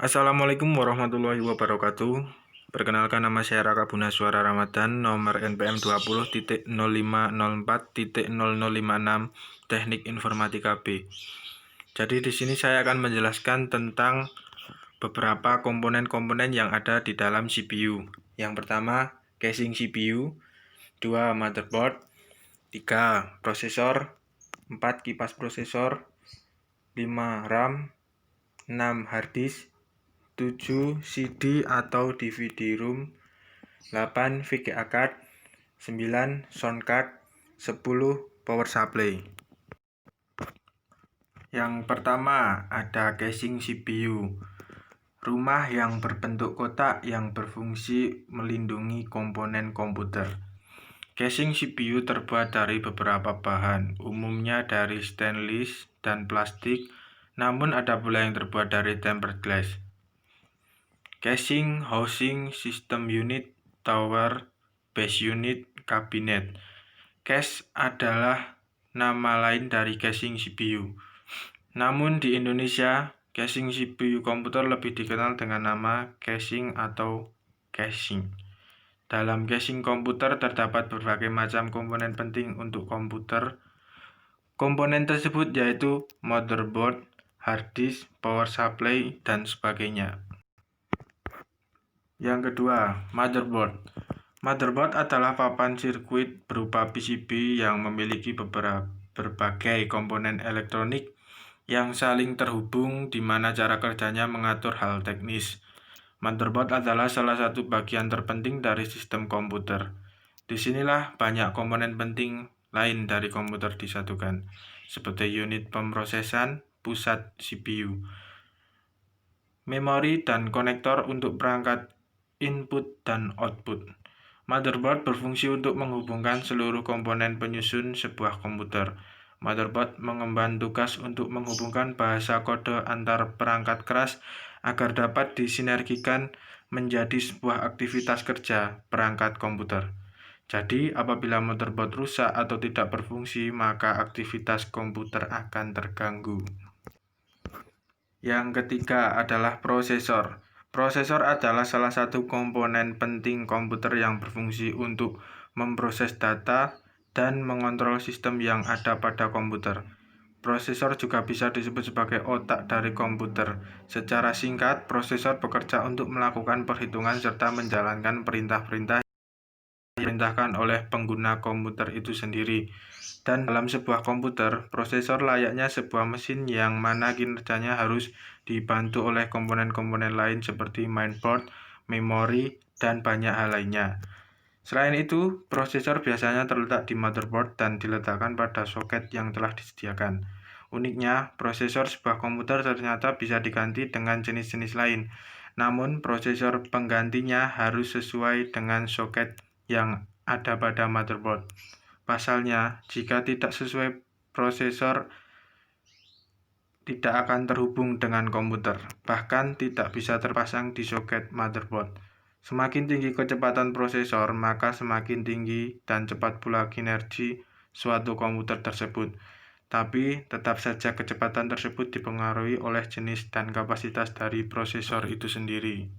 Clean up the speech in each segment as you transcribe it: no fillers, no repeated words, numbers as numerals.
Assalamualaikum warahmatullahi wabarakatuh. Perkenalkan, nama saya Raka Bunaswara Ramadan, nomor NPM 20.0504.0056, Teknik Informatika B. Jadi di sini saya akan menjelaskan tentang beberapa komponen-komponen yang ada di dalam CPU. Yang pertama, casing CPU, 2 motherboard, 3 prosesor, 4 kipas prosesor, 5 RAM, 6 hard disk, 7 CD atau DVD ROM, 8 VGA card, 9 sound card, 10 power supply. Yang pertama ada casing CPU, rumah yang berbentuk kotak yang berfungsi melindungi komponen komputer. Casing CPU terbuat dari beberapa bahan, umumnya dari stainless dan plastik, namun ada pula yang terbuat dari tempered glass. Casing, housing, system unit, tower, base unit, kabinet. Case adalah nama lain dari casing CPU. Namun di Indonesia, casing CPU komputer lebih dikenal dengan nama casing atau casing. Dalam casing komputer terdapat berbagai macam komponen penting untuk komputer. Komponen tersebut yaitu motherboard, hard disk, power supply, dan sebagainya. Yang kedua, motherboard. Motherboard adalah papan sirkuit berupa PCB yang memiliki berbagai komponen elektronik yang saling terhubung, di mana cara kerjanya mengatur hal teknis. Motherboard adalah salah satu bagian terpenting dari sistem komputer. Disinilah banyak komponen penting lain dari komputer disatukan, seperti unit pemrosesan, pusat CPU, memori, dan konektor untuk perangkat input dan output. Motherboard berfungsi untuk menghubungkan seluruh komponen penyusun sebuah komputer. Motherboard mengemban tugas untuk menghubungkan bahasa kode antar perangkat keras agar dapat disinergikan menjadi sebuah aktivitas kerja perangkat komputer. Jadi, apabila motherboard rusak atau tidak berfungsi, maka aktivitas komputer akan terganggu. Yang ketiga adalah prosesor. Prosesor adalah salah satu komponen penting komputer yang berfungsi untuk memproses data dan mengontrol sistem yang ada pada komputer. Prosesor juga bisa disebut sebagai otak dari komputer. Secara singkat, prosesor bekerja untuk melakukan perhitungan serta menjalankan perintah-perintah diperintahkan oleh pengguna komputer itu sendiri. Dan dalam sebuah komputer, prosesor layaknya sebuah mesin yang mana kinerjanya harus dibantu oleh komponen-komponen lain seperti mainboard, memori, dan banyak hal lainnya. Selain itu, prosesor biasanya terletak di motherboard dan diletakkan pada soket yang telah disediakan. Uniknya, prosesor sebuah komputer ternyata bisa diganti dengan jenis-jenis lain. Namun, prosesor penggantinya harus sesuai dengan soket yang ada pada motherboard. Pasalnya, jika tidak sesuai, prosesor tidak akan terhubung dengan komputer, bahkan tidak bisa terpasang di soket motherboard. Semakin tinggi kecepatan prosesor, maka semakin tinggi dan cepat pula kinerja suatu komputer tersebut. Tapi, tetap saja kecepatan tersebut dipengaruhi oleh jenis dan kapasitas dari prosesor itu sendiri.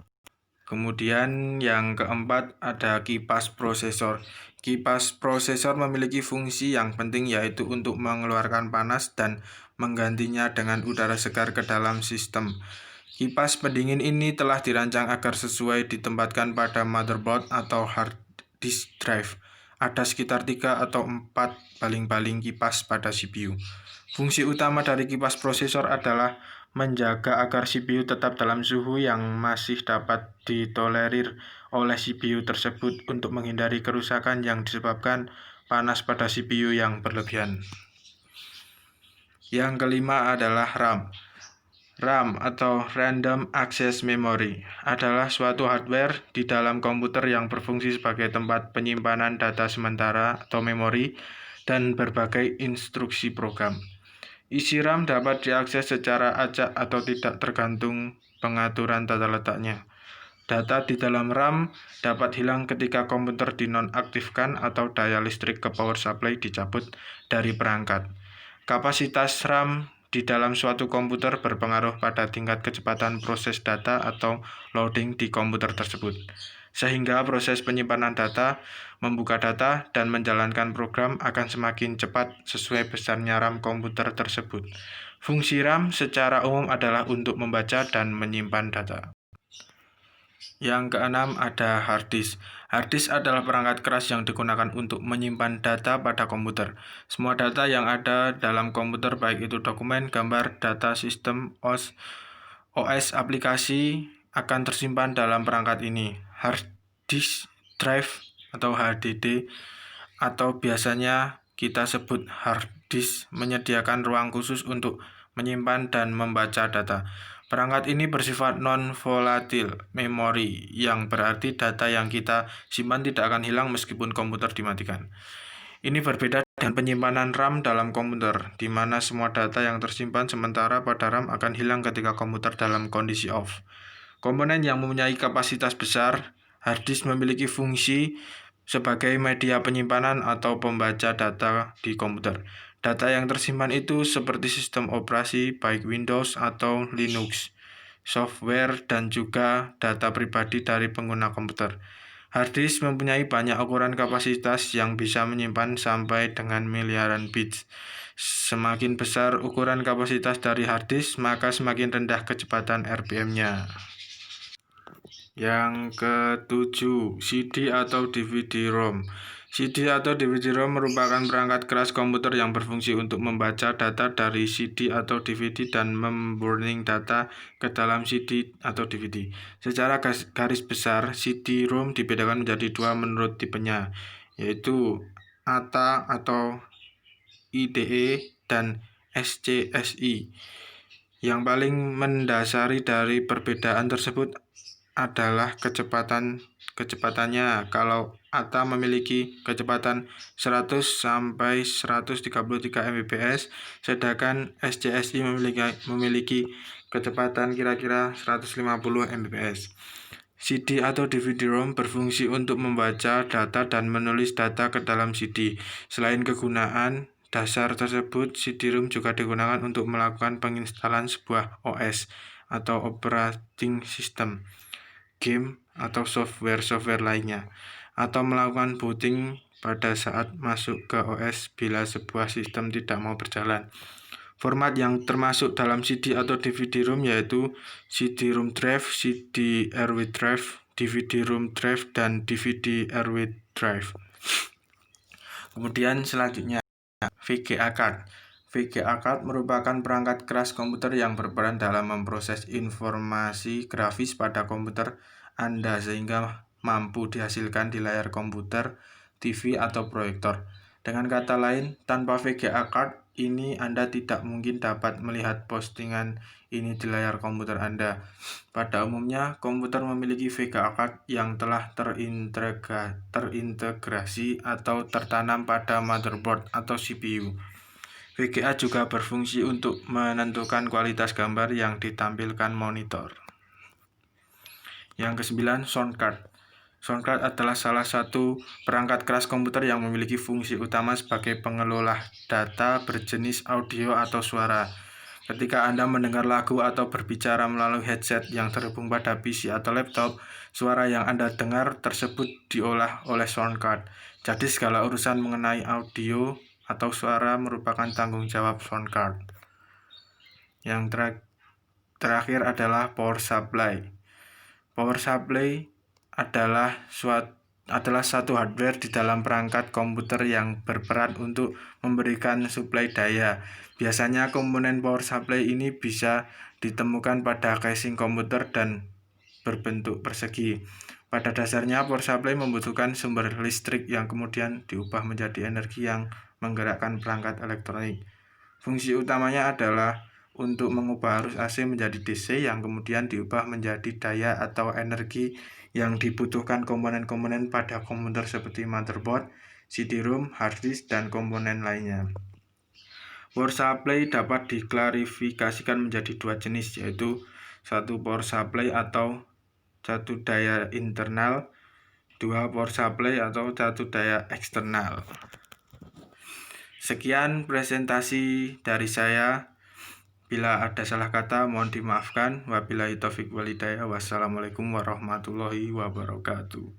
Kemudian yang keempat ada kipas prosesor. Kipas prosesor memiliki fungsi yang penting, yaitu untuk mengeluarkan panas dan menggantinya dengan udara segar ke dalam sistem. Kipas pendingin ini telah dirancang agar sesuai ditempatkan pada motherboard atau hard disk drive. Ada sekitar 3 atau 4 baling-baling kipas pada CPU. Fungsi utama dari kipas prosesor adalah menjaga agar CPU tetap dalam suhu yang masih dapat ditolerir oleh CPU tersebut untuk menghindari kerusakan yang disebabkan panas pada CPU yang berlebihan. Yang kelima adalah RAM. RAM atau Random Access Memory adalah suatu hardware di dalam komputer yang berfungsi sebagai tempat penyimpanan data sementara atau memori dan berbagai instruksi program. Isi RAM dapat diakses secara acak atau tidak tergantung pengaturan tata letaknya. Data di dalam RAM dapat hilang ketika komputer dinonaktifkan atau daya listrik ke power supply dicabut dari perangkat. Kapasitas RAM di dalam suatu komputer berpengaruh pada tingkat kecepatan proses data atau loading di komputer tersebut. Sehingga proses penyimpanan data, membuka data, dan menjalankan program akan semakin cepat sesuai besarnya RAM komputer tersebut. Fungsi RAM secara umum adalah untuk membaca dan menyimpan data. Yang keenam ada hard disk. Hard disk adalah perangkat keras yang digunakan untuk menyimpan data pada komputer. Semua data yang ada dalam komputer, baik itu dokumen, gambar, data sistem, OS aplikasi, akan tersimpan dalam perangkat ini. Hard disk drive atau HDD atau biasanya kita sebut hard disk menyediakan ruang khusus untuk menyimpan dan membaca data. Perangkat ini bersifat non-volatile memory, yang berarti data yang kita simpan tidak akan hilang meskipun komputer dimatikan. Ini berbeda dengan penyimpanan RAM dalam komputer, di mana semua data yang tersimpan sementara pada RAM akan hilang ketika komputer dalam kondisi off. Komponen yang mempunyai kapasitas besar, hard disk memiliki fungsi sebagai media penyimpanan atau pembaca data di komputer. Data yang tersimpan itu seperti sistem operasi, baik Windows atau Linux, software, dan juga data pribadi dari pengguna komputer. Hard disk mempunyai banyak ukuran kapasitas yang bisa menyimpan sampai dengan miliaran bits. Semakin besar ukuran kapasitas dari hard disk, maka semakin rendah kecepatan RPM-nya. Yang ketujuh, CD atau DVD-ROM. CD atau DVD-ROM merupakan perangkat keras komputer yang berfungsi untuk membaca data dari CD atau DVD dan memburning data ke dalam CD atau DVD. Secara garis besar, CD-ROM dibedakan menjadi dua menurut tipenya, yaitu ATA atau IDE dan SCSI. Yang paling mendasari dari perbedaan tersebut adalah kecepatannya. Kalau ATA memiliki kecepatan 100 sampai 133 Mbps, sedangkan SCSI memiliki kecepatan kira-kira 150 Mbps. CD atau DVD-ROM berfungsi untuk membaca data dan menulis data ke dalam CD. Selain kegunaan dasar tersebut, CD-ROM juga digunakan untuk melakukan penginstalan sebuah OS atau operating system, game, atau software lainnya, atau melakukan booting pada saat masuk ke OS bila sebuah sistem tidak mau berjalan. Format yang termasuk dalam CD atau DVD-ROM yaitu CD-ROM drive, CD-RW drive, DVD-ROM drive, dan DVD-RW drive. Kemudian selanjutnya VGA card. VGA card merupakan perangkat keras komputer yang berperan dalam memproses informasi grafis pada komputer Anda sehingga mampu dihasilkan di layar komputer, TV, atau proyektor. Dengan kata lain, tanpa VGA card ini Anda tidak mungkin dapat melihat postingan ini di layar komputer Anda. Pada umumnya, komputer memiliki VGA card yang telah terintegrasi atau tertanam pada motherboard atau CPU. VGA juga berfungsi untuk menentukan kualitas gambar yang ditampilkan monitor. Yang kesembilan, sound card. Sound card adalah salah satu perangkat keras komputer yang memiliki fungsi utama sebagai pengelola data berjenis audio atau suara. Ketika Anda mendengar lagu atau berbicara melalui headset yang terhubung pada PC atau laptop, suara yang Anda dengar tersebut diolah oleh sound card. Jadi segala urusan mengenai audio atau suara merupakan tanggung jawab sound card. Yang terakhir adalah power supply. Power supply adalah satu hardware di dalam perangkat komputer yang berperan untuk memberikan suplai daya. Biasanya komponen power supply ini bisa ditemukan pada casing komputer dan berbentuk persegi. Pada dasarnya, power supply membutuhkan sumber listrik yang kemudian diubah menjadi energi yang menggerakkan perangkat elektronik. Fungsi utamanya adalah untuk mengubah arus AC menjadi DC yang kemudian diubah menjadi daya atau energi yang dibutuhkan komponen-komponen pada komputer seperti motherboard, CD-ROM, hard disk, dan komponen lainnya. Power supply dapat diklarifikasikan menjadi dua jenis, yaitu satu power supply atau satu daya internal, dua power supply atau satu daya eksternal. Sekian presentasi dari saya. Bila ada salah kata, mohon dimaafkan. Wabillahi taufik walhidayah. Wassalamualaikum warahmatullahi wabarakatuh.